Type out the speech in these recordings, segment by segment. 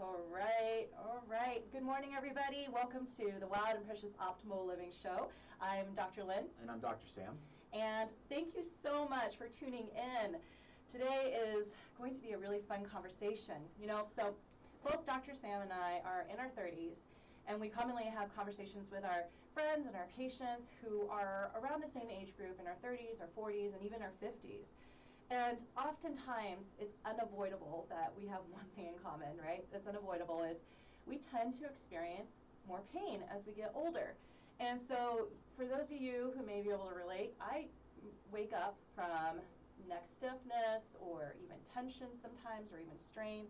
All right, all right. Good morning, everybody. Welcome to the Wild and Precious Optimal Living Show. I'm Dr. Lynn. And I'm Dr. Sam. And thank you so much for tuning in. Today is going to be a really fun conversation. So both Dr. Sam and I are in our 30s, and we commonly have conversations with our friends and our patients who are around the same age group in our 30s, our 40s, and even our 50s. And oftentimes, it's unavoidable that we have one thing in common, right? That's unavoidable is we tend to experience more pain as we get older. And so for those of you who may be able to relate, I wake up from neck stiffness or even tension sometimes, or even strain.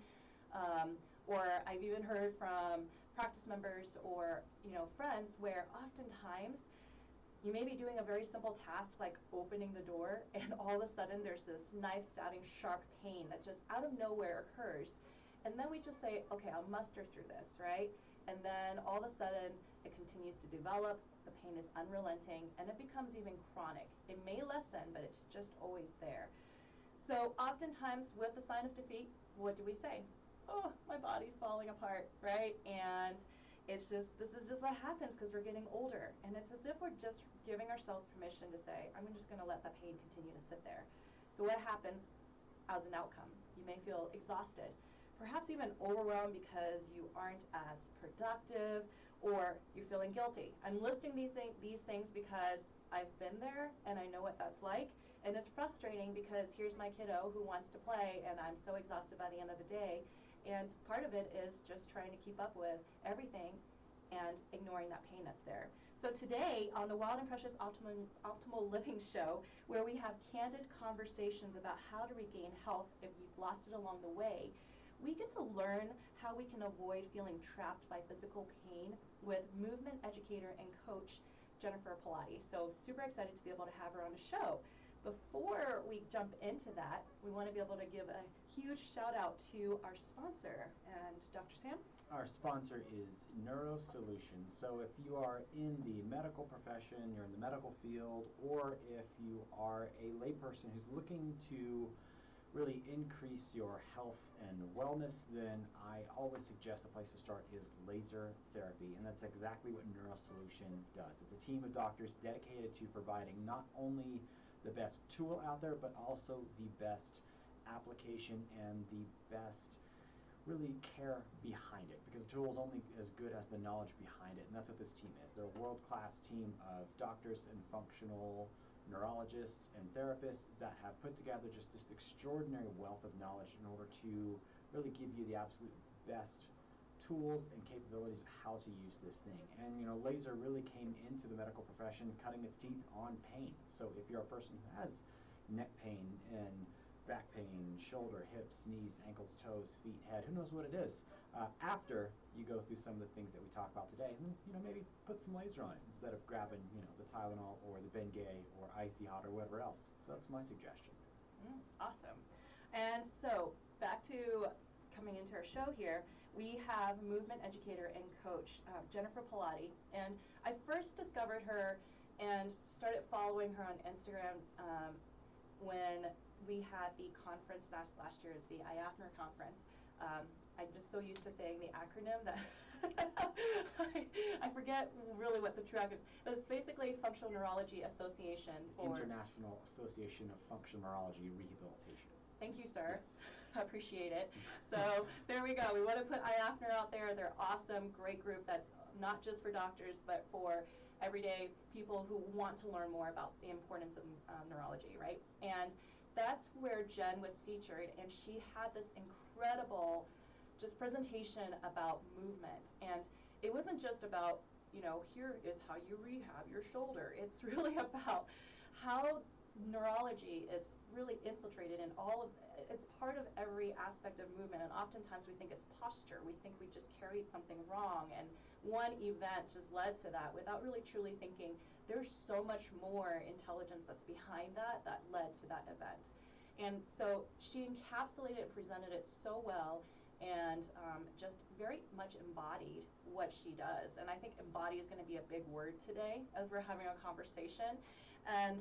Or I've even heard from practice members or friends where oftentimes you may be doing a very simple task like opening the door, and all of a sudden there's this knife-stabbing sharp pain that just out of nowhere occurs. And then we just say, okay, I'll muster through this, right? And then all of a sudden it continues to develop, the pain is unrelenting, and it becomes even chronic. It may lessen, but it's just always there. So oftentimes with the sign of defeat, what do we say? Oh, my body's falling apart, right? And this is just what happens because we're getting older. And it's as if we're just giving ourselves permission to say, I'm just going to let the pain continue to sit there. So what happens as an outcome? You may feel exhausted, perhaps even overwhelmed because you aren't as productive, or you're feeling guilty. I'm listing these things because I've been there and I know what that's like. And it's frustrating because here's my kiddo who wants to play, and I'm so exhausted by the end of the day. And part of it is just trying to keep up with everything and ignoring that pain that's there. So today on the Wild and Precious Optimal Living Show, where we have candid conversations about how to regain health if you've lost it along the way, we get to learn how we can avoid feeling trapped by physical pain with movement educator and coach Jennifer Pilates. So super excited to be able to have her on the show. Before we jump into that, we want to be able to give a huge shout out to our sponsor. And Dr. Sam? Our sponsor is NeuroSolutions. So if you are in the medical profession, you're in the medical field, or if you are a layperson who's looking to really increase your health and wellness, then I always suggest the place to start is laser therapy, and that's exactly what NeuroSolution does. It's a team of doctors dedicated to providing not only the best tool out there, but also the best application and the best really care behind it, because the tool is only as good as the knowledge behind it, and that's what this team is. They're a world-class team of doctors and functional neurologists and therapists that have put together just this extraordinary wealth of knowledge in order to really give you the absolute best tools and capabilities of how to use this thing. And laser really came into the medical profession cutting its teeth on pain. So if you're a person who has neck pain and back pain, shoulder, hips, knees, ankles, toes, feet, head, who knows what it is, after you go through some of the things that we talk about today, and then maybe put some laser on it instead of grabbing the Tylenol or the Bengay or Icy Hot or whatever else. So that's my suggestion. Awesome. And so back to coming into our show here, we have movement educator and coach Jennifer Pilates, and I first discovered her and started following her on Instagram when we had the conference last year, is the IAFNR conference. I'm just so used to saying the acronym that I forget really what the true acronym is, but it's basically Functional Neurology Association for International Association of Functional Neurology Rehabilitation. Thank you, sir. Yes. Appreciate it. So there we go. We want to put IAFNR out there. They're awesome, great group that's not just for doctors, but for everyday people who want to learn more about the importance of neurology, right? And that's where Jen was featured, and she had this incredible just presentation about movement. And it wasn't just about, here is how you rehab your shoulder. It's really about how neurology is really infiltrated in it's part of every aspect of movement, and oftentimes we think it's posture. We think we just carried something wrong, and one event just led to that without really truly thinking there's so much more intelligence that's behind that led to that event. And so she encapsulated and presented it so well, and just very much embodied what she does. And I think embody is going to be a big word today as we're having a conversation. And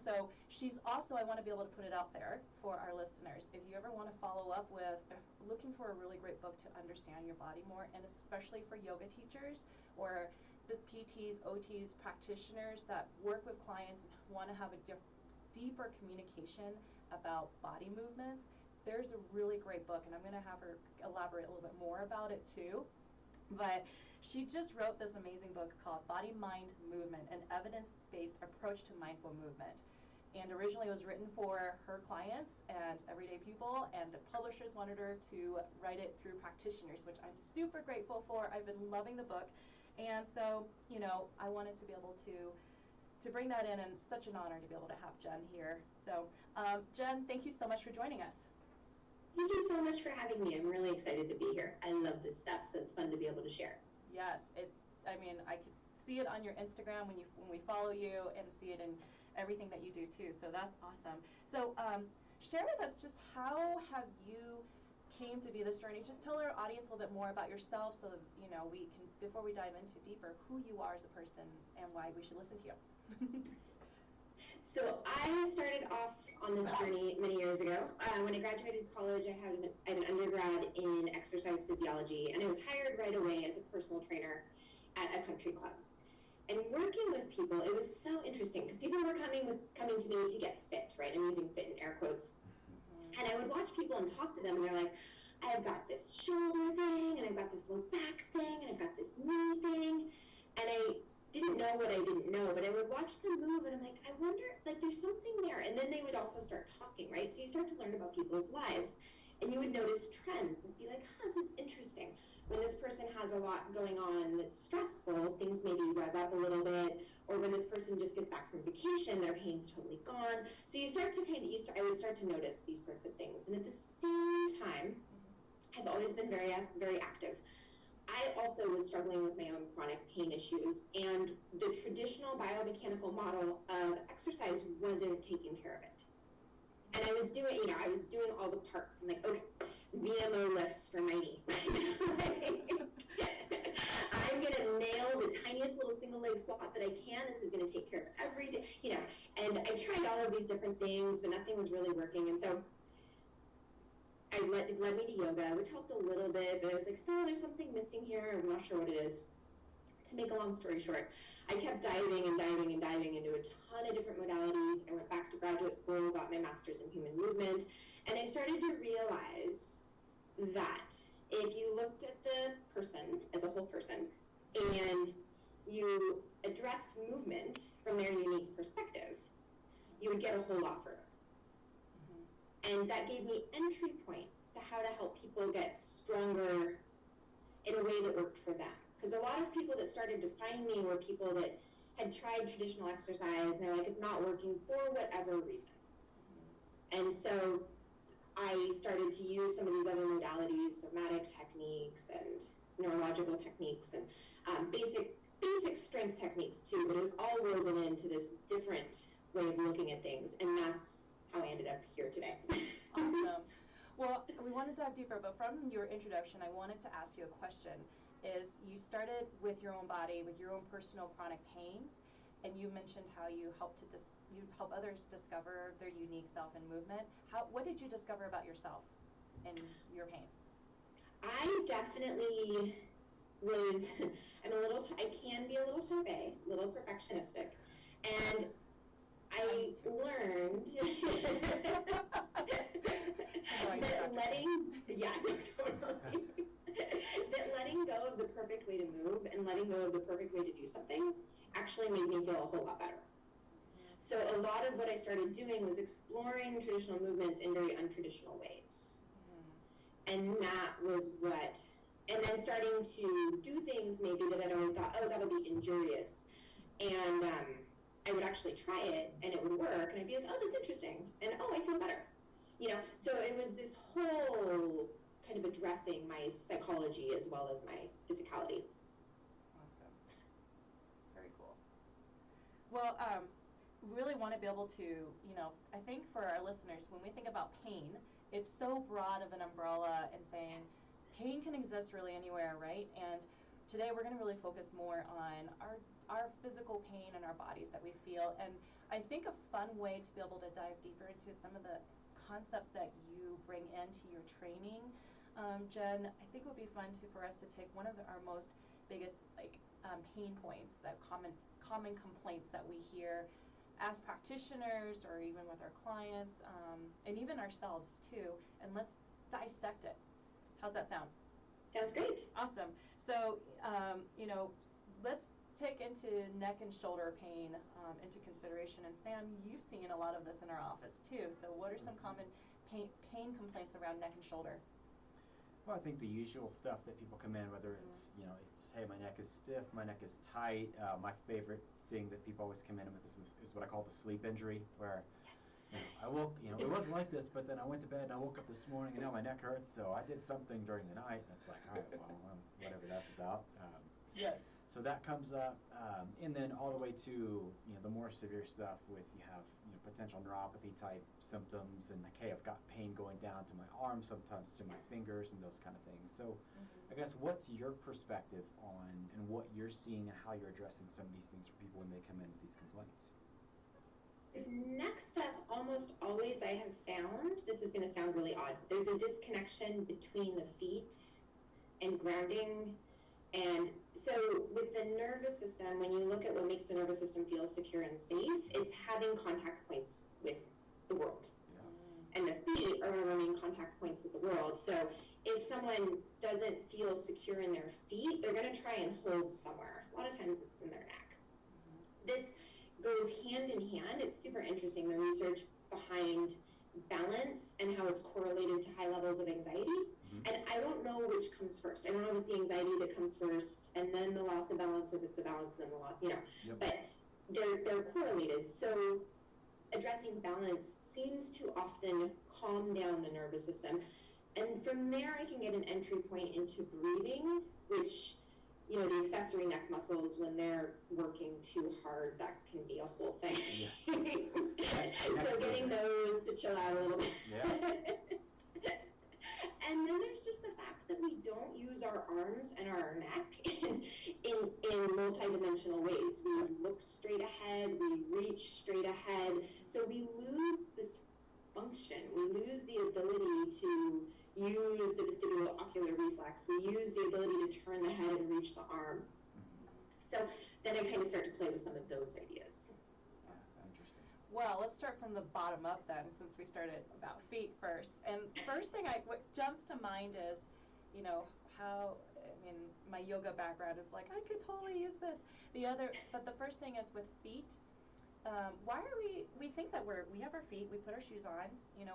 so she's also, I want to be able to put it out there for our listeners. If you ever want to follow up with looking for a really great book to understand your body more, and especially for yoga teachers or the PTs, OTs, practitioners that work with clients and want to have a deeper communication about body movements, there's a really great book, and I'm going to have her elaborate a little bit more about it too. But she just wrote this amazing book called Body, Mind, Movement, an evidence-based approach to mindful movement. And originally it was written for her clients and everyday people, and the publishers wanted her to write it through practitioners, which I'm super grateful for. I've been loving the book. And so, you know, I wanted to be able to bring that in, and it's such an honor to be able to have Jen here. So, Jen, thank you so much for joining us. Thank you so much for having me. I'm really excited to be here. I love this stuff, so it's fun to be able to share. Yes, I mean, I could see it on your Instagram when we follow you, and see it in everything that you do too. So that's awesome. So share with us just how have you came to be this journey. Just tell our audience a little bit more about yourself, so that, you know, we can, before we dive into deeper, who you are as a person and why we should listen to you. So I started off on this journey many years ago. When I graduated college, I had an undergrad in exercise physiology, and I was hired right away as a personal trainer at a country club. And working with people, it was so interesting because people were coming to me to get fit, right? I'm using fit in air quotes. And I would watch people and talk to them, and they're like, I've got this shoulder thing, and I've got this low back thing, and I've got this knee thing. And I didn't know what I didn't know, but I would watch them move, and I'm like, I wonder, like, there's something there. And then they would also start talking, right? So you start to learn about people's lives, and you would notice trends and be like, this is interesting. When this person has a lot going on that's stressful, things maybe rev up a little bit, or when this person just gets back from vacation, their pain's totally gone. So you start to I would start to notice these sorts of things. And at the same time, I've always been very, very active. I also was struggling with my own chronic pain issues, and the traditional biomechanical model of exercise wasn't taking care of it. And I was doing all the parts. I'm like, okay, VMO lifts for my knee. I'm gonna nail the tiniest little single leg squat that I can. This is gonna take care of everything, And I tried all of these different things, but nothing was really working. And so it led me to yoga, which helped a little bit, but I was like, still, there's something missing here. I'm not sure what it is. To make a long story short, I kept diving and diving and diving into a ton of different modalities. I went back to graduate school, got my master's in human movement, and I started to realize that if you looked at the person as a whole person and you addressed movement from their unique perspective, you would get a whole lot further. And that gave me entry points to how to help people get stronger in a way that worked for them. Because a lot of people that started to find me were people that had tried traditional exercise, and they're like, it's not working for whatever reason. And so I started to use some of these other modalities, somatic techniques and neurological techniques, and basic strength techniques too, but it was all woven into this different way of looking at things, and that's how I ended up here today. Awesome. Well, we want to dive deeper, but from your introduction, I wanted to ask you a question. Is you started with your own body, with your own personal chronic pains, and you mentioned how you help others discover their unique self in movement. What did you discover about yourself and your pain? I definitely I can be a little type A, a little perfectionistic, and I learned that letting go of the perfect way to move and letting go of the perfect way to do something actually made me feel a whole lot better. So a lot of what I started doing was exploring traditional movements in very untraditional ways. And that was and then starting to do things maybe that I'd already thought, that'll be injurious. And I would actually try it, and it would work, and I'd be like, that's interesting, and I feel better. So it was this whole kind of addressing my psychology as well as my physicality. Awesome. Very cool. Well, we really want to be able to, I think for our listeners, when we think about pain, it's so broad of an umbrella and saying pain can exist really anywhere, right? And today we're going to really focus more on our physical pain in our bodies that we feel. And I think a fun way to be able to dive deeper into some of the concepts that you bring into your training, Jen, I think it would be fun for us to take one of our most biggest pain points, that common complaints that we hear as practitioners or even with our clients, and even ourselves too, and let's dissect it. How's that sound? Sounds great. Awesome. So, let's take into neck and shoulder pain into consideration. And Sam, you've seen a lot of this in our office too. So what are some common pain complaints around neck and shoulder? Well, I think the usual stuff that people come in, whether it's, it's, hey, my neck is stiff, my neck is tight. My favorite thing that people always come in with is what I call the sleep injury, where I woke, it wasn't like this, but then I went to bed and I woke up this morning and now my neck hurts, so I did something during the night. And it's like, all right, well, whatever that's about. Yes. So that comes up, and then all the way to the more severe stuff with you have potential neuropathy type symptoms, and like, hey, I've got pain going down to my arms, sometimes to my fingers, and those kind of things. So I guess what's your perspective on and what you're seeing and how you're addressing some of these things for people when they come in with these complaints? With neck stuff, almost always I have found, this is going to sound really odd, there's a disconnection between the feet and grounding. And so with the nervous system, when you look at what makes the nervous system feel secure and safe, it's having contact points with the world. Yeah. And the feet are our main contact points with the world. So if someone doesn't feel secure in their feet, they're going to try and hold somewhere. A lot of times it's in their neck. This goes hand in hand. It's super interesting, the research behind balance and how it's correlated to high levels of anxiety. And I don't know which comes first. I don't know if it's the anxiety that comes first and then the loss of balance, or if it's the balance and then the loss, Yep. But they're correlated. So addressing balance seems to often calm down the nervous system. And from there I can get an entry point into breathing, which, the accessory neck muscles, when they're working too hard, that can be a whole thing. Yes. So getting those to chill out a little bit. Yeah. And then there's just the fact that we don't use our arms and our neck in multidimensional ways. We look straight ahead, we reach straight ahead, so we lose this function. We lose the ability to use the vestibulo-ocular reflex. We use the ability to turn the head and reach the arm. So then I kind of start to play with some of those ideas. Well, let's start from the bottom up then, since we started about feet first. And first thing what jumps to mind is, my yoga background is like, I could totally use this. But the first thing is with feet. Why are we think that we have our feet, we put our shoes on.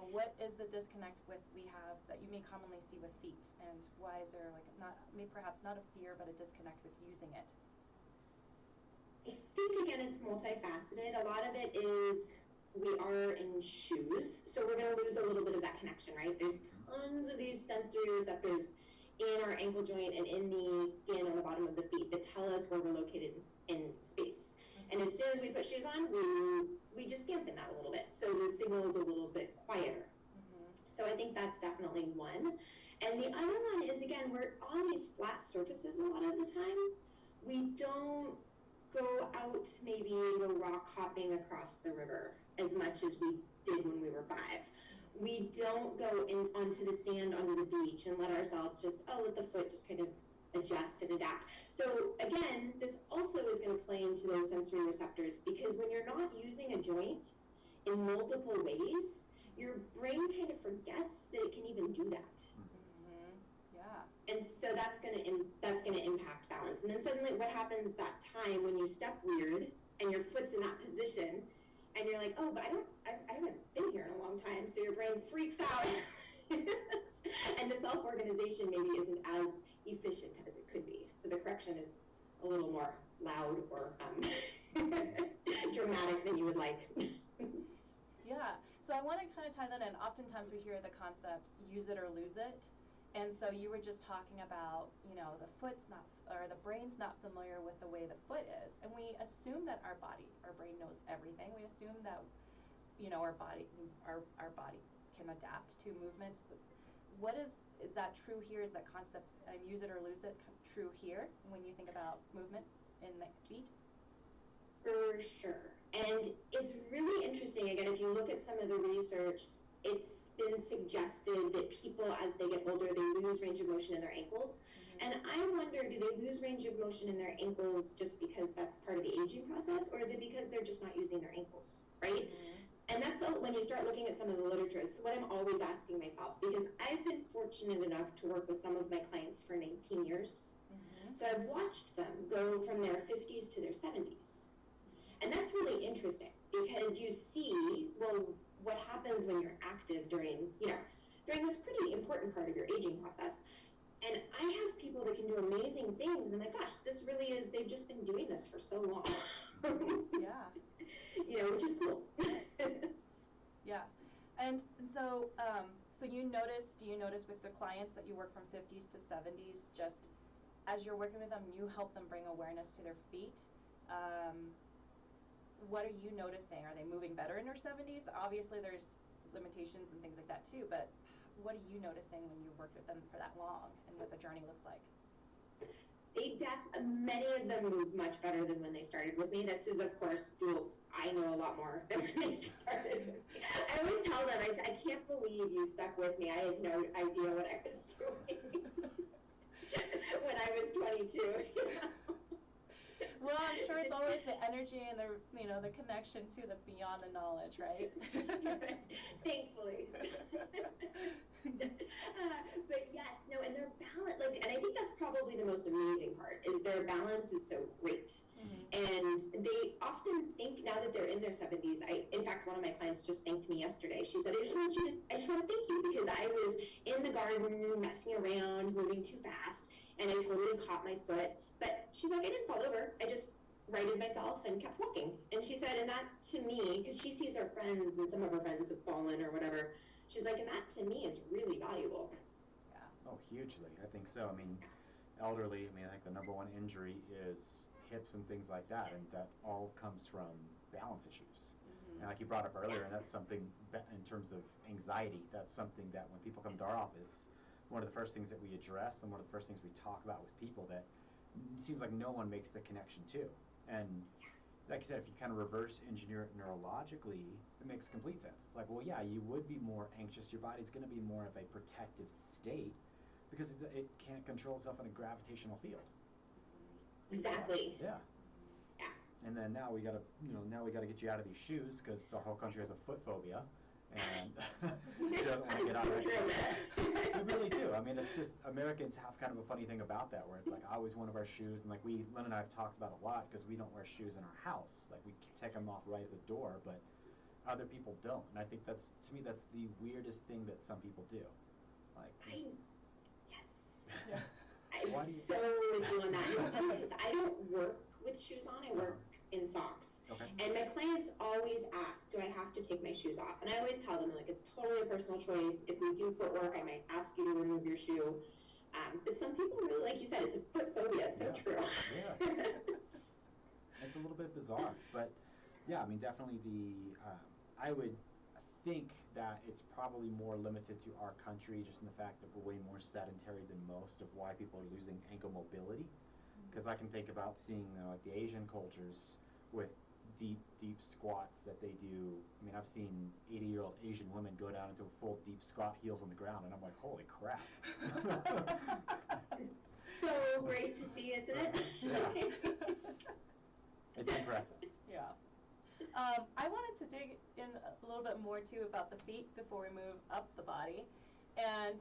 What is the disconnect that you may commonly see with feet, and why is there perhaps not a fear, but a disconnect with using it? I think, again, it's multifaceted. A lot of it is we are in shoes, so we're going to lose a little bit of that connection, right? There's tons of these sensory receptors in our ankle joint and in the skin on the bottom of the feet that tell us where we're located in space. And as soon as we put shoes on, we just dampen that a little bit, so the signal is a little bit quieter. So I think that's definitely one. And the other one is, again, we're on these flat surfaces a lot of the time. We don't go out maybe and go rock hopping across the river as much as we did when we were 5. We don't go onto the sand under the beach and let ourselves let the foot just kind of adjust and adapt. So again, this also is going to play into those sensory receptors, because when you're not using a joint in multiple ways, your brain kind of forgets that it can even do that. And so that's going to impact balance. And then suddenly what happens that time when you step weird and your foot's in that position and you're like, oh, but I haven't been here in a long time. So your brain freaks out. And the self-organization maybe isn't as efficient as it could be. So the correction is a little more loud or dramatic than you would like. Yeah. So I want to kind of tie that in. Oftentimes we hear the concept, use it or lose it. And so you were just talking about, the brain's not familiar with the way the foot is. And we assume that our brain knows everything. We assume that, our body can adapt to movements. But is that true here? Is that concept, use it or lose it, true here when you think about movement in the feet? For sure. And it's really interesting, again, if you look at some of the research, it's been suggested that people, as they get older, they lose range of motion in their ankles. And I wonder, do they lose range of motion in their ankles just because that's part of the aging process, or is it because they're just not using their ankles, right? And that's when you start looking at some of the literature, it's what I'm always asking myself, because I've been fortunate enough to work with some of my clients for 19 years. So I've watched them go from their 50s to their 70s. And that's really interesting because you see, well, what happens when you're active during this pretty important part of your aging process. And I have people that can do amazing things, and I'm like, gosh, this really is, they've just been doing this for so long. Yeah. Which is cool. Yeah. And so, do you notice with the clients that you work from 50s to 70s, just as you're working with them, you help them bring awareness to their feet? What are you noticing? Are they moving better in their 70s? Obviously, there's limitations and things like that too, but what are you noticing when you've worked with them for that long and what the journey looks like? Many of them move much better than when they started with me. This is, of course, I know a lot more than when they started with me. I always tell them, I can't believe you stuck with me. I had no idea what I was doing when I was 22. Well, I'm sure it's always the energy and the connection too that's beyond the knowledge, right? Thankfully. But yes, no, and their balance, and I think that's probably the most amazing part, is their balance is so great. And they often think, now that they're in their 70s, in fact, one of my clients just thanked me yesterday. She said, I just want to thank you because I was in the garden messing around, moving too fast, and I totally caught my foot. But she's like, I didn't fall over. I just righted myself and kept walking. And she said, and that to me, because she sees her friends and some of her friends have fallen or whatever, she's like, and that to me is really valuable. Yeah. Oh, hugely. I think so. I mean, elderly, I think the number one injury is hips and things like that, and that all comes from balance issues. And like you brought up earlier, and that's something in terms of anxiety, that's something that when people come to our office, one of the first things that we address and one of the first things we talk about with people that it seems like no one makes the connection to. And like you said, if you kind of reverse engineer it neurologically, it makes complete sense. It's like, well, yeah, you would be more anxious. Your body's going to be more of a protective state because it can't control itself in a gravitational field. Exactly. Yeah. And then now we got to get you out of these shoes because our whole country has a foot phobia. And doesn't want to get out of it. We really do. It's just Americans have kind of a funny thing about that, where it's like I always want to wear shoes, and like Lynn and I have talked about a lot because we don't wear shoes in our house. Like we take them off right at the door, but other people don't. And I think that's the weirdest thing that some people do. Like, yes. I'm so with you on that. Because I don't work with shoes on. I work in socks. Okay. And my clients always ask, do I have to take my shoes off? And I always tell them, it's totally a personal choice. If we do footwork, I might ask you to remove your shoe. But some people really, like you said, it's a foot phobia. So true. Yeah. It's a little bit bizarre. But yeah, definitely I would think that it's probably more limited to our country just in the fact that we're way more sedentary than most of why people are losing ankle mobility. Because I can think about seeing like the Asian cultures with deep squats that they do. I've seen 80-year-old Asian women go down into a full deep squat, heels on the ground, and I'm like, holy crap. It's so great to see, isn't it? Yeah. It's impressive. Yeah. I wanted to dig in a little bit more too about the feet before we move up the body. And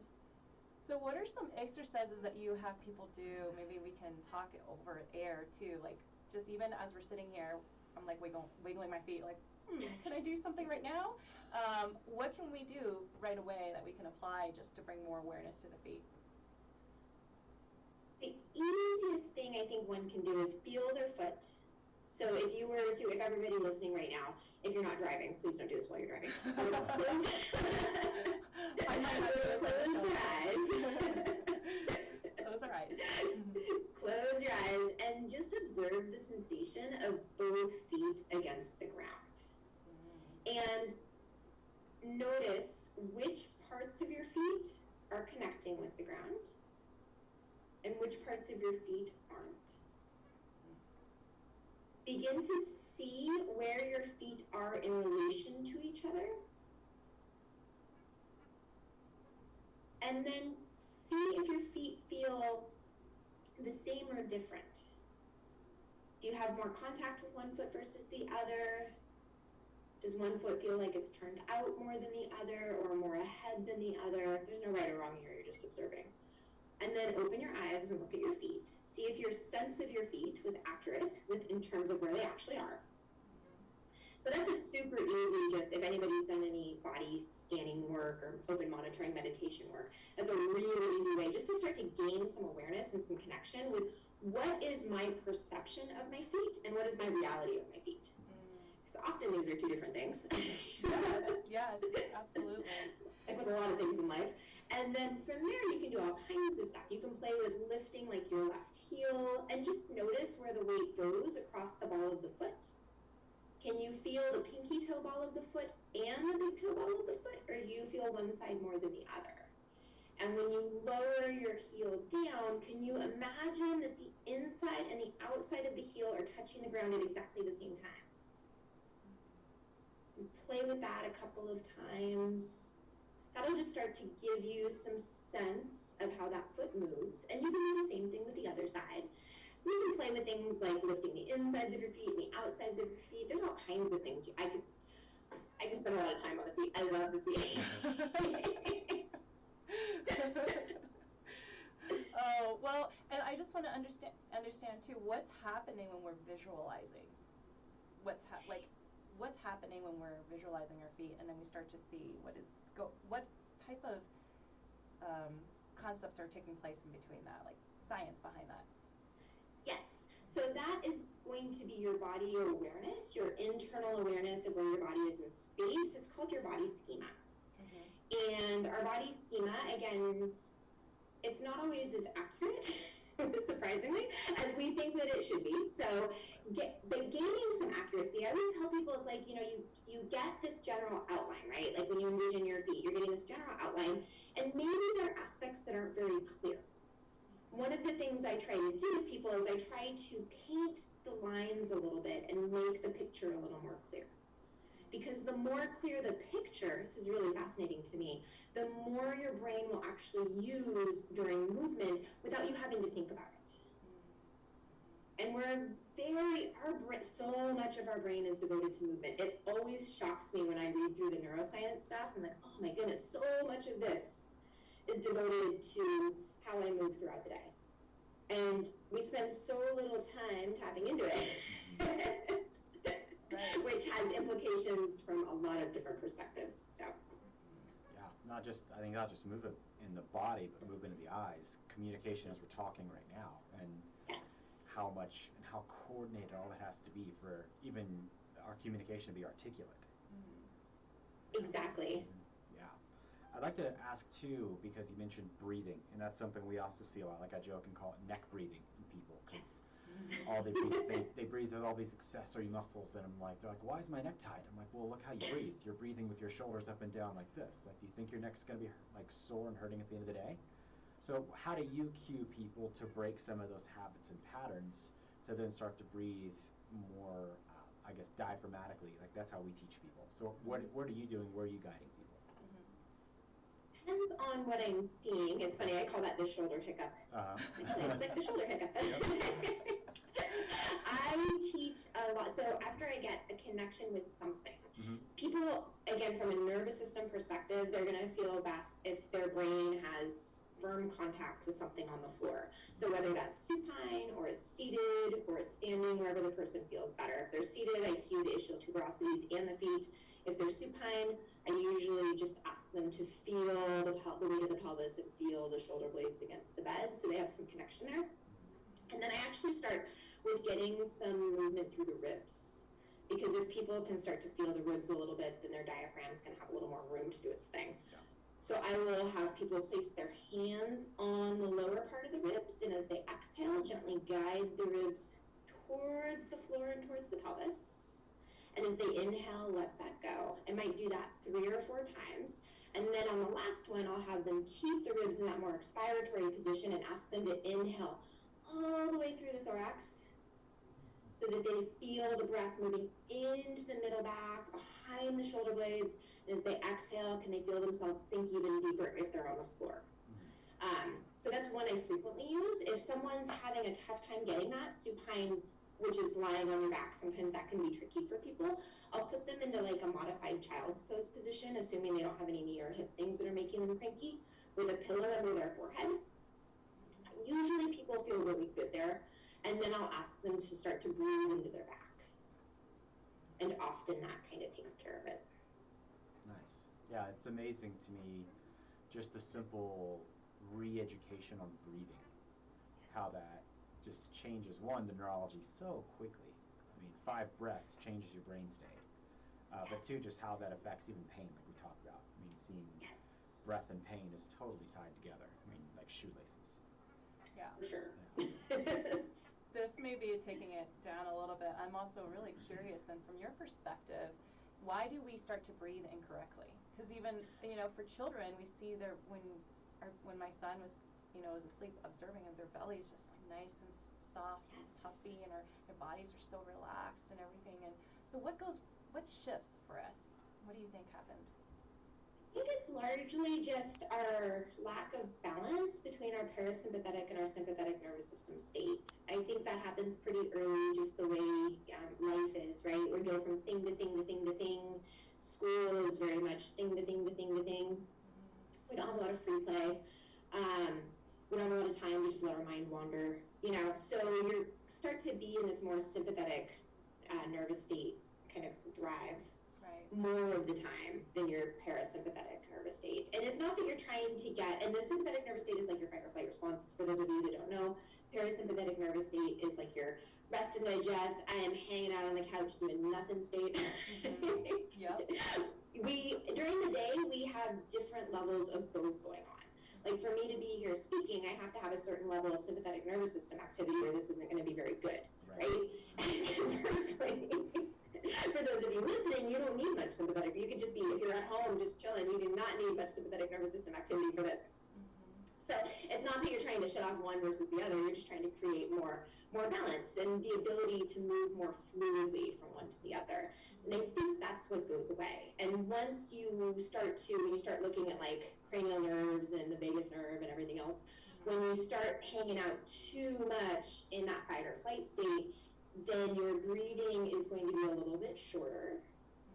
so what are some exercises that you have people do? Maybe we can talk it over air too, like just even as we're sitting here, I'm like wiggling my feet like, can I do something right now? What can we do right away that we can apply just to bring more awareness to the feet? The easiest thing I think one can do is feel their foot. So if everybody listening right now, if you're not driving, please don't do this while you're driving. I might have to close your eyes. Close our eyes. Close your eyes and just observe the sensation of both feet against the ground. And notice which parts of your feet are connecting with the ground and which parts of your feet aren't. begin to see where your feet are in relation to each other. And then see if your feet feel the same or different. Do you have more contact with one foot versus the other? Does one foot feel like it's turned out more than the other or more ahead than the other? There's no right or wrong here, you're just observing. And then open your eyes and look at your feet. See if your sense of your feet was accurate in terms of where they actually are. So that's a super easy, just if anybody's done any body scanning work or open monitoring meditation work, that's a really easy way just to start to gain some awareness and some connection with what is my perception of my feet and what is my reality of my feet. Because often these are two different things. Yes, absolutely. Like with a lot of things in life. And then from there you can do all kinds of stuff. You can play with lifting like your left heel and just notice where the weight goes across the ball of the foot. Can you feel the pinky toe ball of the foot and the big toe ball of the foot, or do you feel one side more than the other? And when you lower your heel down, can you imagine that the inside and the outside of the heel are touching the ground at exactly the same time? And play with that a couple of times. That'll just start to give you some sense of how that foot moves. And you can do the same thing with the other side. You can play with things like lifting the insides of your feet and the outsides of your feet. There's all kinds of things. I can spend a lot of time on the feet. I love the feet. Oh, well, and I just want to understand too, what's happening when we're visualizing? What's happening when we're visualizing our feet, and then we start to see what type of concepts are taking place in between that, like science behind that. Yes, so that is going to be your body awareness, your internal awareness of where your body is in space. It's called your body schema. And our body schema, again, it's not always as accurate, surprisingly, as we think that it should be. So but gaining some accuracy, I always tell people, it's like, you get this general outline, right? Like when you envision your feet, you're getting this general outline, and maybe there are aspects that aren't very clear. One of the things I try to do with people is I try to paint the lines a little bit and make the picture a little more clear. Because the more clear the picture, this is really fascinating to me, the more your brain will actually use during movement without you having to think about it. And so much of our brain is devoted to movement. It always shocks me when I read through the neuroscience stuff. I'm like, oh my goodness, so much of this is devoted to how I move throughout the day. And we spend so little time tapping into it, which has implications from a lot of different perspectives. So. Yeah, I think not just movement in the body, but movement in the eyes, communication as we're talking right now, and how much and how coordinated all that has to be for even our communication to be articulate. Exactly. Yeah. I'd like to ask too, because you mentioned breathing, and that's something we also see a lot. Like I joke and call it neck breathing in people, because all they breathe with all these accessory muscles, and they're like, why is my neck tight? I'm like, well, look how you breathe. You're breathing with your shoulders up and down like this. Like, do you think your neck's gonna be like sore and hurting at the end of the day? So how do you cue people to break some of those habits and patterns to then start to breathe more, I guess, diaphragmatically? Like that's how we teach people. So what are you doing? Where are you guiding people? Depends on what I'm seeing. It's funny, I call that the shoulder hiccup. It's like the shoulder hiccup. I teach a lot. So after I get a connection with something, people, again, from a nervous system perspective, they're going to feel best if their brain has firm contact with something on the floor. So whether that's supine, or it's seated, or it's standing, wherever the person feels better. If they're seated, I cue the ischial tuberosities and the feet. If they're supine, I usually just ask them to feel the weight of the pelvis and feel the shoulder blades against the bed, so they have some connection there. And then I actually start with getting some movement through the ribs, because if people can start to feel the ribs a little bit, then their diaphragm's going to have a little more room to do its thing. So I will have people place their hands on the lower part of the ribs, and as they exhale, gently guide the ribs towards the floor and towards the pelvis. And as they inhale, let that go. I might do that 3 or 4 times. And then on the last one, I'll have them keep the ribs in that more expiratory position and ask them to inhale all the way through the thorax. so that they feel the breath moving into the middle back, behind the shoulder blades, and as they exhale, can they feel themselves sink even deeper if they're on the floor. So that's one I frequently use. If someone's having a tough time getting that supine, which is lying on your back, sometimes that can be tricky for people. I'll put them into like a modified child's pose position, assuming they don't have any knee or hip things that are making them cranky, with a pillow under their forehead. Usually people feel really good there, and then I'll ask them to start to breathe into their back. And often that kind of takes care of it. Nice. Yeah, it's amazing to me just the simple re-education on breathing. Yes. How that just changes, one, the neurology so quickly. I mean, 5 breaths changes your brain state. But 2, just how that affects even pain, like we talked about. I mean, seeing breath and pain is totally tied together. I mean, like shoelaces. Yeah. For sure. Yeah. This may be taking it down a little bit. I'm also really curious then, from your perspective, why do we start to breathe incorrectly? Because even, for children, we see when my son was asleep, observing them, their belly's just like nice and soft and puffy, and their bodies are so relaxed and everything. And so what shifts for us? What do you think happens? I think it's largely just our lack of balance between our parasympathetic and our sympathetic nervous system state. I think that happens pretty early, just the way life is, right? We go from thing to thing to thing to thing. School is very much thing to thing to thing to thing. We don't have a lot of free play. We don't have a lot of time to just let our mind wander, So you start to be in this more sympathetic nervous state kind of drive. More of the time than your parasympathetic nervous state. And it's not that you're trying to and the sympathetic nervous state is like your fight or flight response. For those of you that don't know, parasympathetic nervous state is like your rest and digest, I am hanging out on the couch doing nothing state. Yep. During the day, we have different levels of both going on. Like for me to be here speaking, I have to have a certain level of sympathetic nervous system activity or this isn't going to be very good, right? Conversely, for those of you listening, you don't need much sympathetic. You could just be, if you're at home just chilling, you do not need much sympathetic nervous system activity for this. So it's not that you're trying to shut off one versus the other. You're just trying to create more balance and the ability to move more fluidly from one to the other. And I think that's what goes away. And once when you start looking at like cranial nerves and the vagus nerve and everything else, when you start hanging out too much in that fight or flight state, then your breathing is going to be a little bit shorter.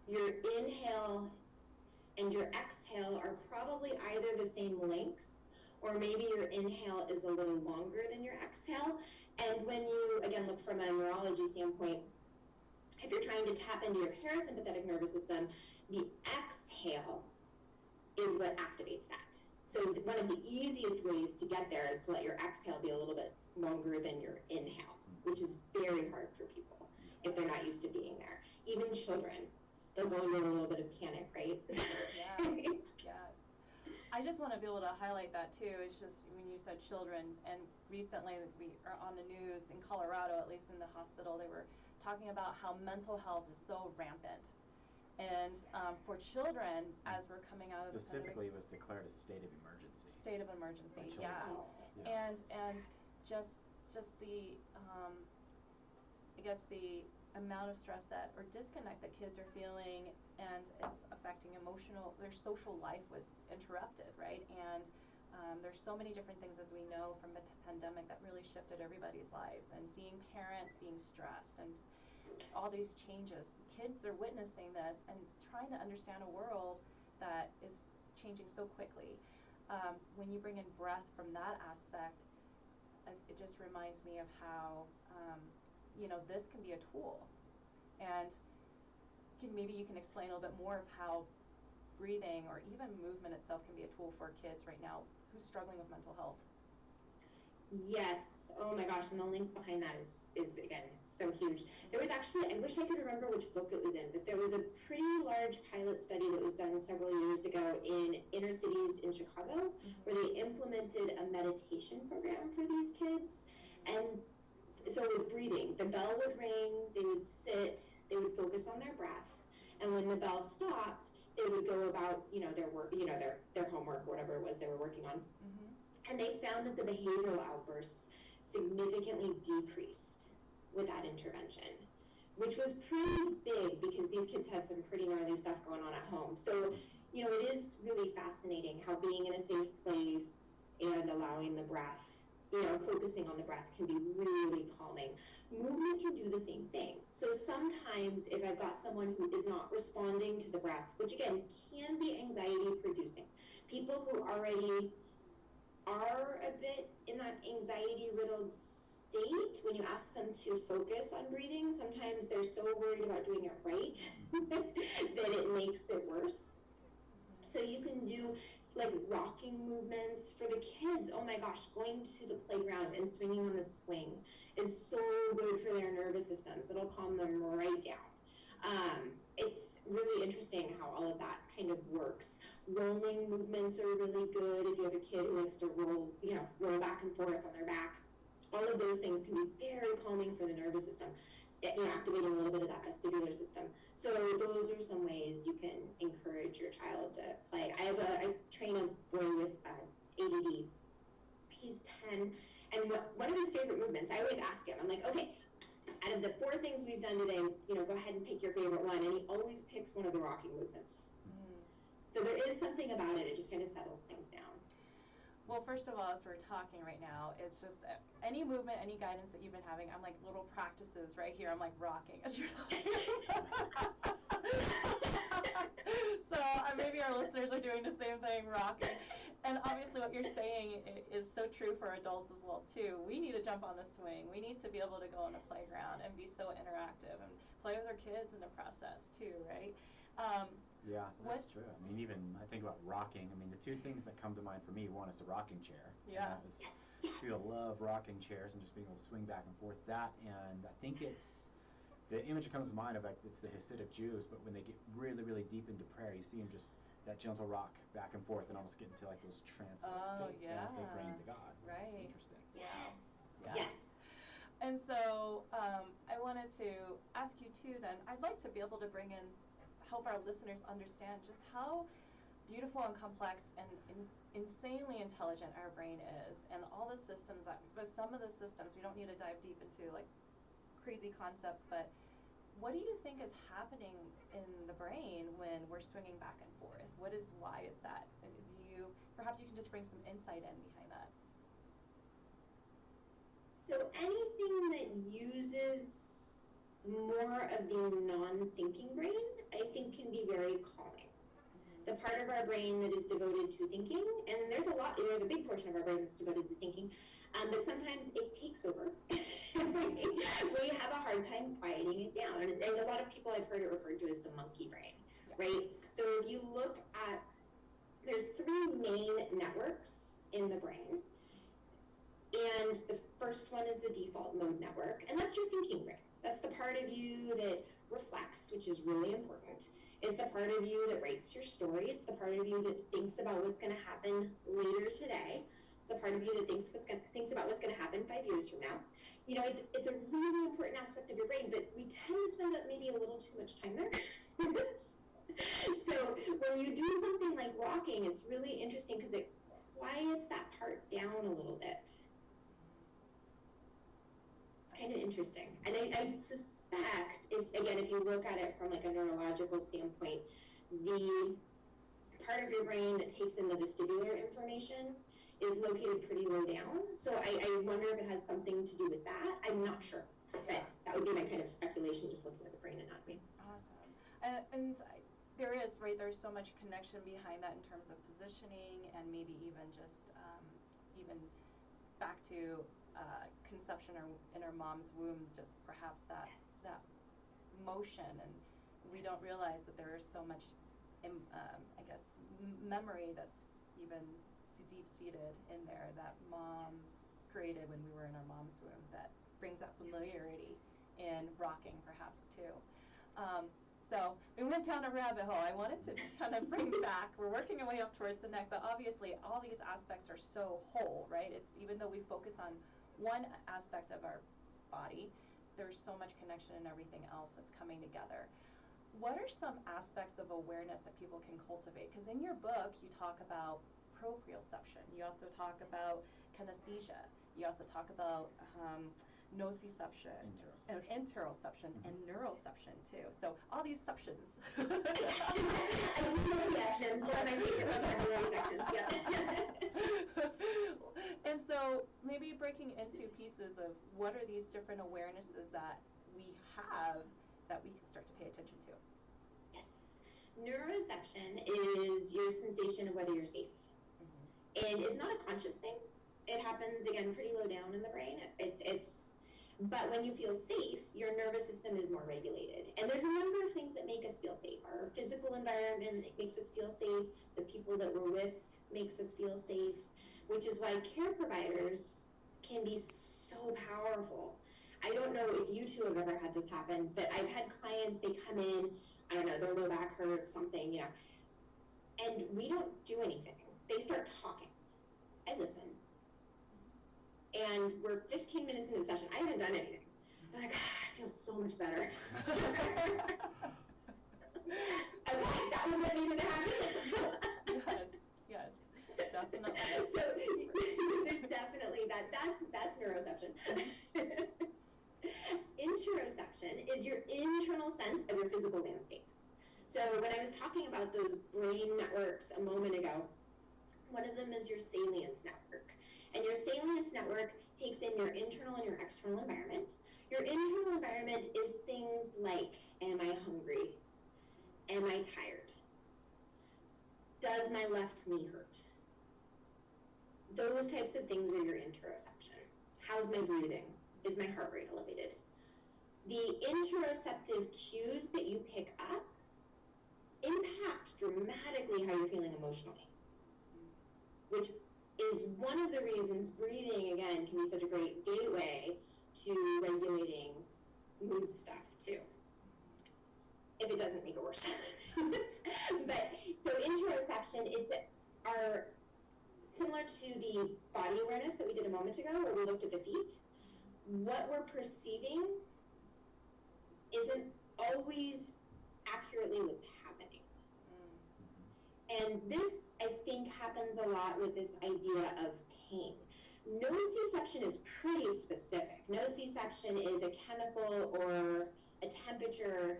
Your inhale and your exhale are probably either the same length, or maybe your inhale is a little longer than your exhale. And when you, again, look from a neurology standpoint, if you're trying to tap into your parasympathetic nervous system, the exhale is what activates that. So one of the easiest ways to get there is to let your exhale be a little bit longer than your inhale, which is very hard for people if they're not used to being there. Even children, they'll go into a little bit of panic, right? Yes. I just want to be able to highlight that too. It's just when you said children, and recently we are on the news in Colorado, at least in the hospital, they were talking about how mental health is so rampant. And for children, as we're coming out of specifically, it was declared a state of emergency. State of emergency, yeah. And just the I guess the amount of stress or disconnect that kids are feeling, and it's affecting their social life was interrupted, right? And there's so many different things, as we know, from the pandemic that really shifted everybody's lives, and seeing parents being stressed and all these changes. Kids are witnessing this and trying to understand a world that is changing so quickly. When you bring in breath from that aspect, it just reminds me of how this can be a tool. And maybe you can explain a little bit more of how breathing or even movement itself can be a tool for kids right now who's struggling with mental health. Yes. Oh my gosh, and the link behind that is again, so huge. There was actually, I wish I could remember which book it was in, but there was a pretty large pilot study that was done several years ago in inner cities in Chicago, where they implemented a meditation program for these kids. And so it was breathing. The bell would ring, they would sit, they would focus on their breath, and when the bell stopped, they would go about, their work, their homework, whatever it was they were working on. And they found that the behavioral outbursts significantly decreased with that intervention, which was pretty big because these kids had some pretty gnarly stuff going on at home. So, you know, it is really fascinating how being in a safe place and allowing the breath, you know, focusing on the breath can be really calming. Movement can do the same thing. So sometimes if I've got someone who is not responding to the breath, which again can be anxiety producing, people who already are a bit in that anxiety riddled state, when you ask them to focus on breathing, sometimes they're so worried about doing it right that it makes it worse. So you can do like rocking movements for the kids. Oh my gosh, going to the playground and swinging on the swing is so good for their nervous systems. It'll calm them right down. It's really interesting how all of that kind of works. Rolling movements are really good if you have a kid who likes to roll, you know, roll back and forth on their back. All of those things can be very calming for the nervous system, you know, activating a little bit of that vestibular system. So those are some ways you can encourage your child to play. I train a boy with ADD. He's 10, and one of his favorite movements, I always ask him, I'm like, okay, out of the 4 things we've done today, you know, go ahead and pick your favorite one, and he always picks one of the rocking movements. So there is something about it, it just kind of settles things down. Well, first of all, as we're talking right now, it's just any movement, any guidance that you've been having, I'm like little practices right here. I'm like rocking as you're So maybe our listeners are doing the same thing, rocking. And obviously what you're saying is so true for adults as well, too. We need to jump on the swing. We need to be able to go on a playground and be so interactive and play with our kids in the process, too, right? Yeah, that's true. I mean, even I think about rocking. I mean, the 2 things that come to mind for me, one is the rocking chair. Yeah. People love rocking chairs and just being able to swing back and forth. That, and I think it's the image that comes to mind of like it's the Hasidic Jews, but when they get really, really deep into prayer, you see them just that gentle rock back and forth and almost get into like those trance-like states as they pray to God. Right. It's interesting. Yes. Yeah. Yes. And so I wanted to ask you too. Then I'd like to be able to bring in. Help our listeners understand just how beautiful and complex and insanely intelligent our brain is, and all the systems that, but some of the systems, we don't need to dive deep into like crazy concepts, but what do you think is happening in the brain when we're swinging back and forth? Why is that? And perhaps you can just bring some insight in behind that. So anything that uses more of the non-thinking brain, I think can be very calming. The part of our brain that is devoted to thinking, and there's a big portion of our brain that's devoted to thinking, but sometimes it takes over. We have a hard time quieting it down. And a lot of people, I've heard it referred to as the monkey brain, right? So if you look at, there's 3 main networks in the brain. And the first one is the default mode network, and that's your thinking brain. That's the part of you that reflects, which is really important. It's the part of you that writes your story. It's the part of you that thinks about what's going to happen later today. It's the part of you that thinks about what's going to happen 5 years from now. You know, it's a really important aspect of your brain, but we tend to spend maybe a little too much time there. So when you do something like rocking, it's really interesting because it quiets that part down a little bit. Kind of interesting. And I suspect, if you look at it from like a neurological standpoint, the part of your brain that takes in the vestibular information is located pretty low down. So I wonder if it has something to do with that. I'm not sure. But that would be my kind of speculation, just looking at the brain anatomy. Awesome. And there is, right, there's so much connection behind that in terms of positioning and maybe even just even back to conception or in our mom's womb, just perhaps that motion, and we don't realize that there is so much, memory that's even deep-seated in there that mom created when we were in our mom's womb that brings that familiarity in rocking perhaps too. So we went down a rabbit hole. I wanted to kind of bring back, we're working our way up towards the neck, but obviously all these aspects are so whole, right? It's even though we focus on one aspect of our body, there's so much connection in everything else that's coming together. What are some aspects of awareness that people can cultivate? Because in your book, you talk about proprioception. You also talk about kinesthesia. You also talk about nociception, Interoception. interoception, and neuroception too. So all these subtions. I do know the options. One of my favorite vocabulary sections. Yeah. And so maybe breaking into pieces of what are these different awarenesses that we have that we can start to pay attention to. Yes. Neuroception is your sensation of whether you're safe. And it's not a conscious thing. It happens, again, pretty low down in the brain. But when you feel safe, your nervous system is more regulated. And there's a number of things that make us feel safe. Our physical environment makes us feel safe. The people that we're with makes us feel safe, which is why care providers can be so powerful. I don't know if you two have ever had this happen, but I've had clients, they come in, I don't know, their low back hurts, something, you know, and we don't do anything. They start talking. I listen. And we're 15 minutes into the session. I haven't done anything. I'm like, I feel so much better. Okay, that was what needed to happen. Yes, definitely. So there's definitely that's neuroception. Interoception is your internal sense of your physical landscape. So when I was talking about those brain networks a moment ago, one of them is your salience network. And your salience network takes in your internal and your external environment. Your internal environment is things like, am I hungry? Am I tired? Does my left knee hurt? Those types of things are your interoception. How's my breathing? Is my heart rate elevated? The interoceptive cues that you pick up impact dramatically how you're feeling emotionally, which is one of the reasons breathing, again, can be such a great gateway to regulating mood stuff, too. If it doesn't make it worse. But, so interoception, it's similar to the body awareness that we did a moment ago, where we looked at the feet. What we're perceiving isn't always accurately what's happening. And this, I think, happens a lot with this idea of pain. Nociception is pretty specific. Nociception is a chemical or a temperature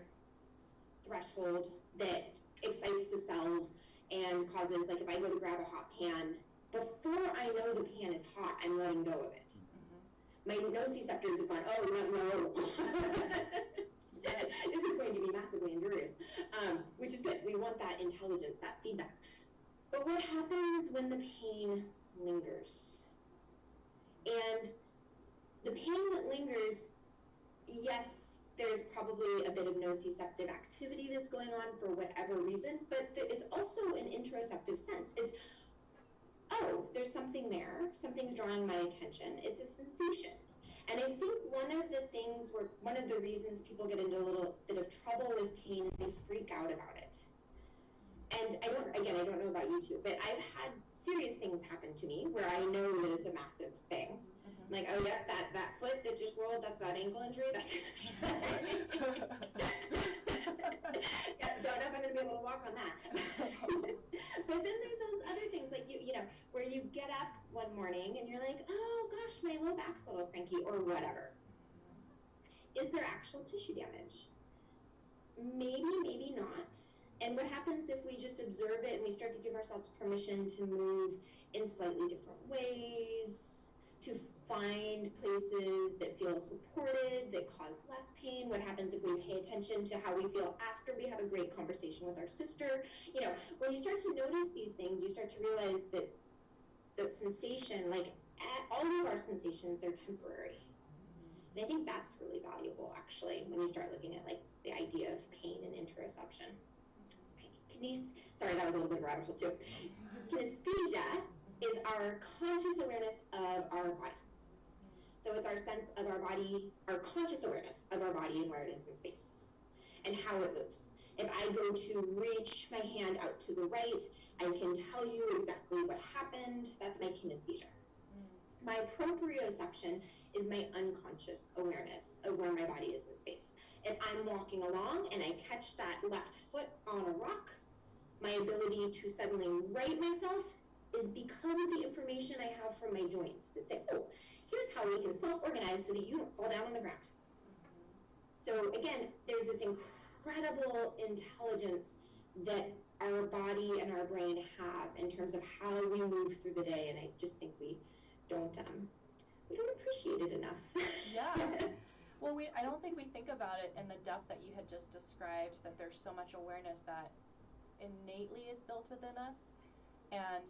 threshold that excites the cells and causes, like if I go to grab a hot pan, before I know the pan is hot, I'm letting go of it. My nociceptors have gone, oh, no. This is going to be massively injurious, which is good. We want that intelligence, that feedback. But what happens when the pain lingers? And the pain that lingers, yes, there's probably a bit of nociceptive activity that's going on for whatever reason, but it's also an interoceptive sense. It's, oh, there's something there, something's drawing my attention. It's a sensation. And I think one of the reasons people get into a little bit of trouble with pain is they freak out about it. And I don't know about you two, but I've had serious things happen to me where I know that it's a massive thing. Like, oh yeah, that foot that just rolled, that's that ankle injury, that's yeah, don't know if I'm gonna be able to walk on that. But then there's those other things like you know, where you get up one morning and you're like, oh gosh, my low back's a little cranky or whatever. Is there actual tissue damage? Maybe, maybe not. And what happens if we just observe it and we start to give ourselves permission to move in slightly different ways, to find places that feel supported, that cause less pain? What happens if we pay attention to how we feel after we have a great conversation with our sister? You know, when you start to notice these things, you start to realize that sensation, like all of our sensations, they're temporary. And I think that's really valuable, actually, when you start looking at like the idea of pain and interoception. Sorry, that was a little bit of a rabbit hole too. Kinesthesia is our conscious awareness of our body. So it's our sense of our body, our conscious awareness of our body and where it is in space and how it moves. If I go to reach my hand out to the right, I can tell you exactly what happened. That's my kinesthesia. My proprioception is my unconscious awareness of where my body is in space. If I'm walking along and I catch that left foot on a rock, my ability to suddenly right myself is because of the information I have from my joints that say, oh, here's how we can self-organize so that you don't fall down on the ground. So again, there's this incredible intelligence that our body and our brain have in terms of how we move through the day, and I just think we don't appreciate it enough. Yeah. Well, I don't think we think about it in the depth that you had just described, that there's so much awareness that innately is built within us, and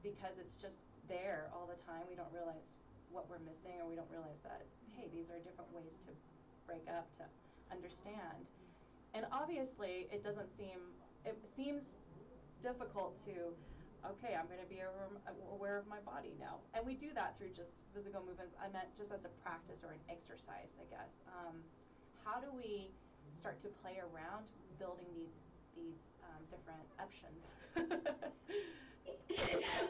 because it's just there all the time, we don't realize what we're missing, or we don't realize that, hey, these are different ways to break up, to understand. And obviously, it seems difficult to, okay, I'm going to be aware of my body now. And we do that through just physical movements. I meant just as a practice or an exercise, I guess. How do we start to play around building these different options?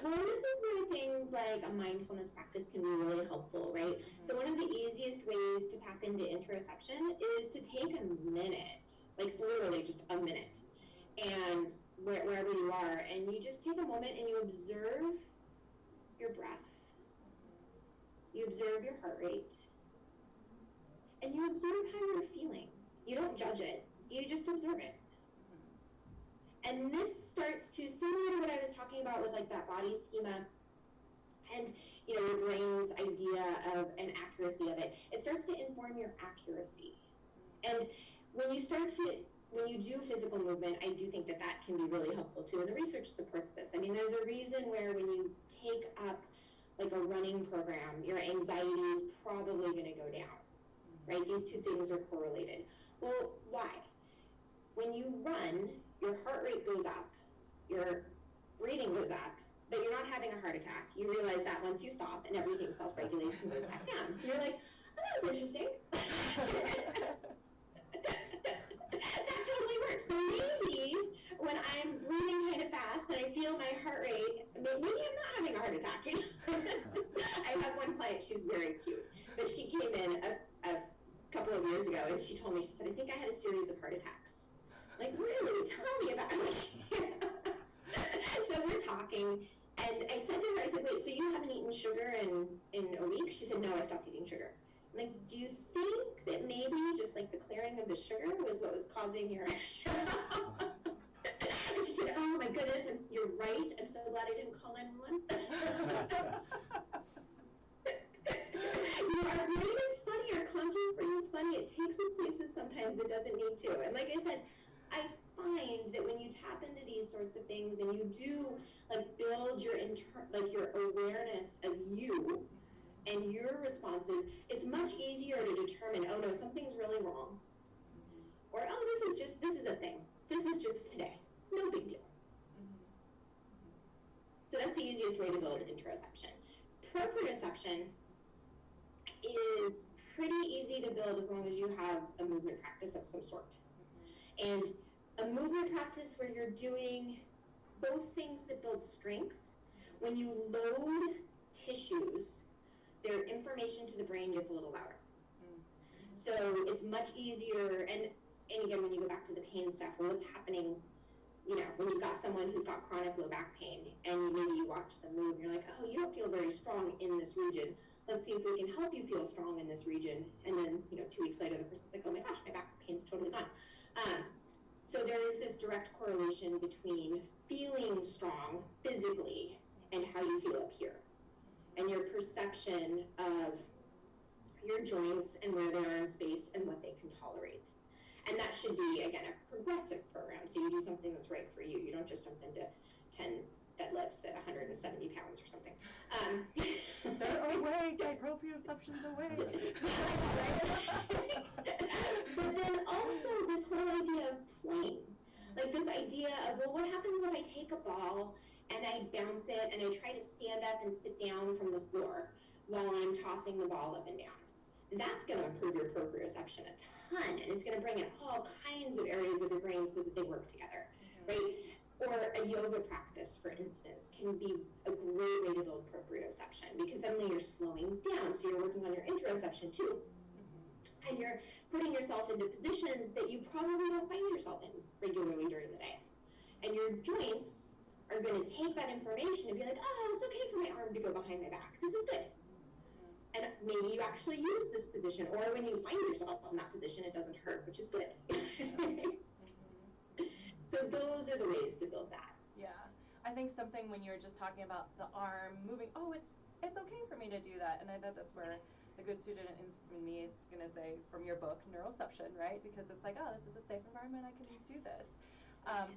Well, this is where things like a mindfulness practice can be really helpful, right? Mm-hmm. So one of the easiest ways to tap into interoception is to take a minute, like literally just a minute, and wherever you are, and you just take a moment and you observe your breath, you observe your heart rate, and you observe how you're feeling. You don't judge it, you just observe it. And this starts to, similar to what I was talking about with like that body schema and, you know, your brain's idea of an accuracy of it, it starts to inform your accuracy. And when you do physical movement, I do think that can be really helpful too, and the research supports this. I mean, there's a reason where when you take up like a running program, your anxiety is probably going to go down, right? These two things are correlated. Well, why? When you run, your heart rate goes up, your breathing goes up, but you're not having a heart attack. You realize that once you stop and everything self-regulates and goes back down. You're like, oh, that was interesting. That totally works. So maybe when I'm breathing kind of fast and I feel my heart rate, maybe I'm not having a heart attack. You know? I have one client, she's very cute, but she came in a couple of years ago and she told me, she said, I think I had a series of heart attacks. Like, really? Tell me about it. So we're talking, and I said to her, I said, wait, so you haven't eaten sugar in a week? She said, no, I stopped eating sugar. I'm like, do you think that maybe just like the clearing of the sugar was what was causing your... And she said, oh my goodness, you're right. I'm so glad I didn't call 911. You know, our brain is funny, our conscious brain is funny. It takes us places sometimes it doesn't need to. And like I said, I find that when you tap into these sorts of things and you do like build your your awareness of you and your responses, it's much easier to determine, oh no, something's really wrong. Or, oh, this is a thing. This is just today. No big deal. So that's the easiest way to build interoception. Proprioception is pretty easy to build as long as you have a movement practice of some sort. And a movement practice where you're doing both things that build strength. When you load tissues, their information to the brain gets a little louder. So it's much easier, and again, when you go back to the pain stuff, well, what's happening, you know, when you've got someone who's got chronic low back pain, and maybe you watch them move, and you're like, oh, you don't feel very strong in this region. Let's see if we can help you feel strong in this region. And then, you know, 2 weeks later, the person's like, oh my gosh, my back pain's totally gone. So there is this direct correlation between feeling strong physically and how you feel up here, and your perception of your joints and where they are in space and what they can tolerate. And that should be, again, a progressive program. So you do something that's right for you. You don't just jump into 10 deadlifts at 170 pounds or something. They're awake. My proprioception's awake. But then also this whole idea of playing. Like this idea of, well, what happens if I take a ball and I bounce it and I try to stand up and sit down from the floor while I'm tossing the ball up and down? That's going to improve your proprioception a ton, and it's going to bring in all kinds of areas of your brain so that they work together, right? Or a yoga practice, for instance, can be a great way to build proprioception because suddenly you're slowing down, so you're working on your interoception too. And you're putting yourself into positions that you probably don't find yourself in regularly during the day. And your joints are going to take that information and be like, oh, it's okay for my arm to go behind my back. This is good. And maybe you actually use this position, or when you find yourself in that position, it doesn't hurt, which is good. So those are the ways to build that. Yeah, I think something when you're just talking about the arm moving, oh, it's okay for me to do that, and I thought that's where the good student in me is going to say from your book, neuroception, right? Because it's like, oh, this is a safe environment, I can do this.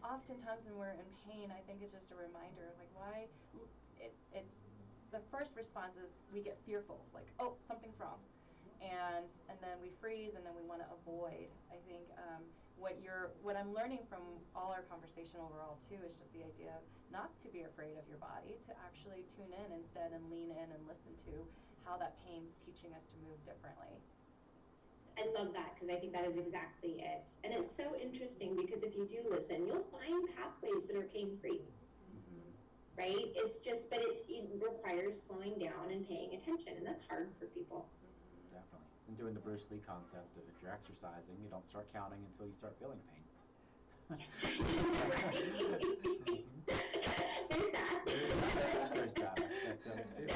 Oftentimes when we're in pain, I think it's just a reminder of like why it's the first response is we get fearful, like, oh, something's wrong, and then we freeze, and then we want to avoid. I think what I'm learning from all our conversation overall too is just the idea of not to be afraid of your body, to actually tune in instead and lean in and listen to how that pain's teaching us to move differently. I love that, because I think that is exactly it. And it's so interesting because if you do listen, you'll find pathways that are pain-free. Right? It's just, but it requires slowing down and paying attention, and that's hard for people. Definitely. And doing the Bruce Lee concept of if you're exercising, you don't start counting until you start feeling pain. Yes. There's that. There's that aspect of it too.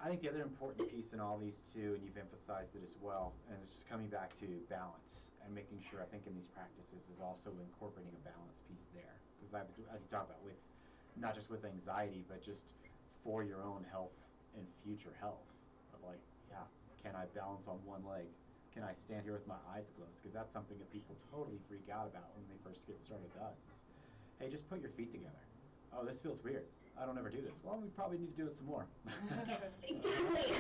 I think the other important piece in all these too, and you've emphasized it as well, and it's just coming back to balance and making sure, I think in these practices is also incorporating a balance piece there. Because as you talk about with, not just with anxiety, but just for your own health and future health, of like, yeah, can I balance on one leg? Can I stand here with my eyes closed? Because that's something that people totally freak out about when they first get started with us is, hey, just put your feet together. Oh, this feels weird. I don't ever do this. Well, we probably need to do it some more. Yes, exactly.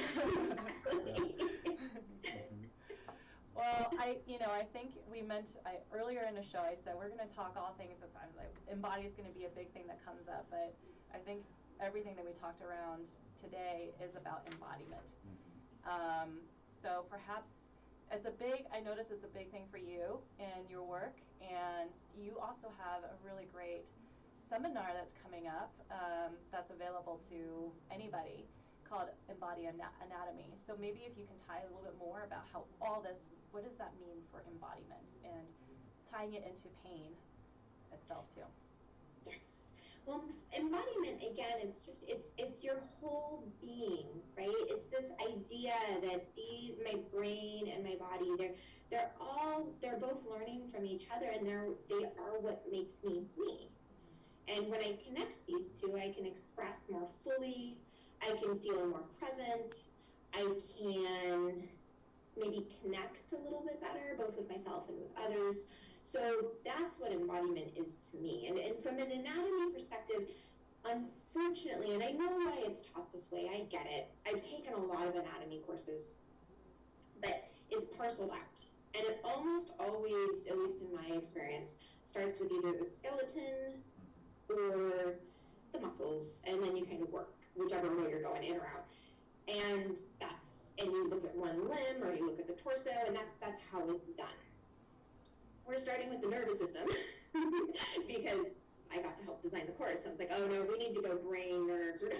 Well, I think we meant earlier in the show. I said we're going to talk all things that I'm like embody is going to be a big thing that comes up, but I think everything that we talked around today is about embodiment. So perhaps I notice it's a big thing for you in your work, and you also have a really great seminar that's coming up that's available to anybody called Embody Anatomy. So maybe if you can tie a little bit more about how all this, what does that mean for embodiment and tying it into pain itself too. Yes. Well, embodiment, again, it's your whole being, right? It's this idea that my brain and my body, they're both learning from each other, and they are what makes me me. And when I connect these two, I can express more fully, I can feel more present, I can maybe connect a little bit better, both with myself and with others. So that's what embodiment is to me. And from an anatomy perspective, unfortunately, and I know why it's taught this way, I get it. I've taken a lot of anatomy courses, but it's parceled out. And it almost always, at least in my experience, starts with either the skeleton or the muscles, and then you kind of work whichever way you're going, in or out. And you look at one limb, or you look at the torso, and that's how it's done. We're starting with the nervous system because I got to help design the course. I was like, oh no, we need to go brain, nerves, or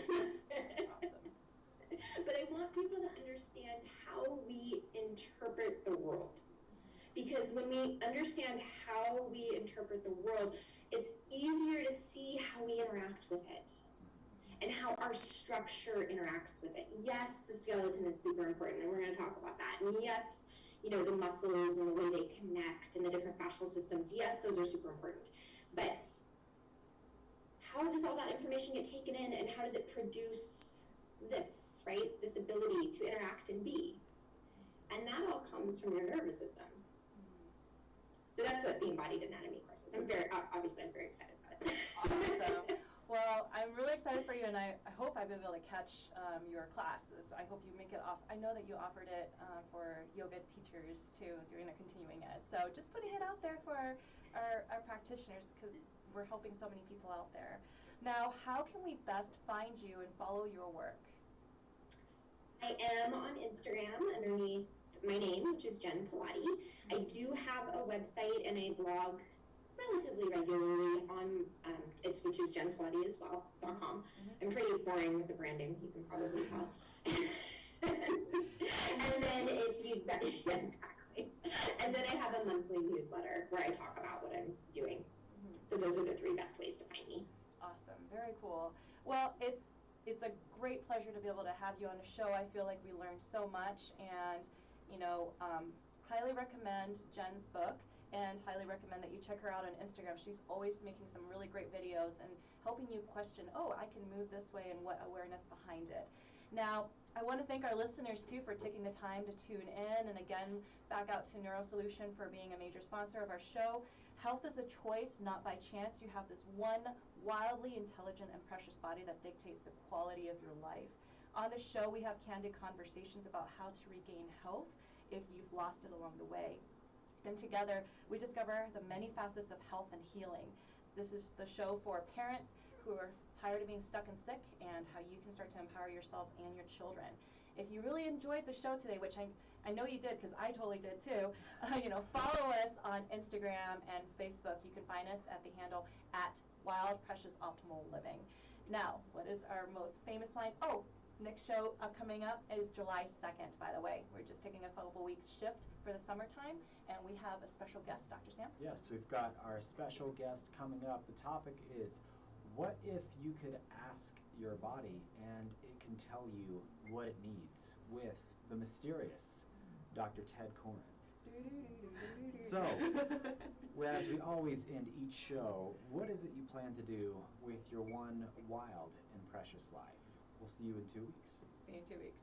But I want people to understand how we interpret the world. Because when we understand how we interpret the world, it's easier to see how we interact with it and how our structure interacts with it. Yes, the skeleton is super important, and we're going to talk about that. And yes, the muscles and the way they connect and the different fascial systems, yes, those are super important. But how does all that information get taken in, and how does it produce this, right? This ability to interact and be. And that all comes from your nervous system. So that's what the Embodied Anatomy course is. I'm very excited about it. Awesome. Well, I'm really excited for you, and I hope I've been able to catch your classes. I hope you make it off. I know that you offered it for yoga teachers too, doing a continuing ed. So just putting it out there for our practitioners, because we're helping so many people out there. Now, how can we best find you and follow your work? I am on Instagram underneath my name, which is Jen Pilati. I do have a website and a blog relatively regularly on which is jenpilati as well.com. I'm pretty boring with the branding, you can probably tell. And then exactly. And then I have a monthly newsletter where I talk about what I'm doing. So those are the 3 best ways to find me. Awesome, very cool. Well, it's a great pleasure to be able to have you on the show. I feel like we learned so much, and highly recommend Jen's book, and highly recommend that you check her out on Instagram. She's always making some really great videos and helping you question, oh, I can move this way, and what awareness behind it. Now, I want to thank our listeners too for taking the time to tune in, and again, back out to NeuroSolution for being a major sponsor of our show. Health is a choice, not by chance. You have this one wildly intelligent and precious body that dictates the quality of your life. On the show, we have candid conversations about how to regain health if you've lost it along the way. And together, we discover the many facets of health and healing. This is the show for parents who are tired of being stuck and sick, and how you can start to empower yourselves and your children. If you really enjoyed the show today, which I know you did because I totally did too, follow us on Instagram and Facebook. You can find us at the handle at Wild Precious Optimal Living. Now, what is our most famous line? Oh, next show coming up is July 2nd, by the way. We're just taking a couple weeks shift for the summertime, and we have a special guest, Dr. Sam. Yes, we've got our special guest coming up. The topic is, what if you could ask your body and it can tell you what it needs, with the mysterious Dr. Ted Koren. So, as we always end each show, what is it you plan to do with your one wild and precious life? We'll see you in 2 weeks. See you in 2 weeks.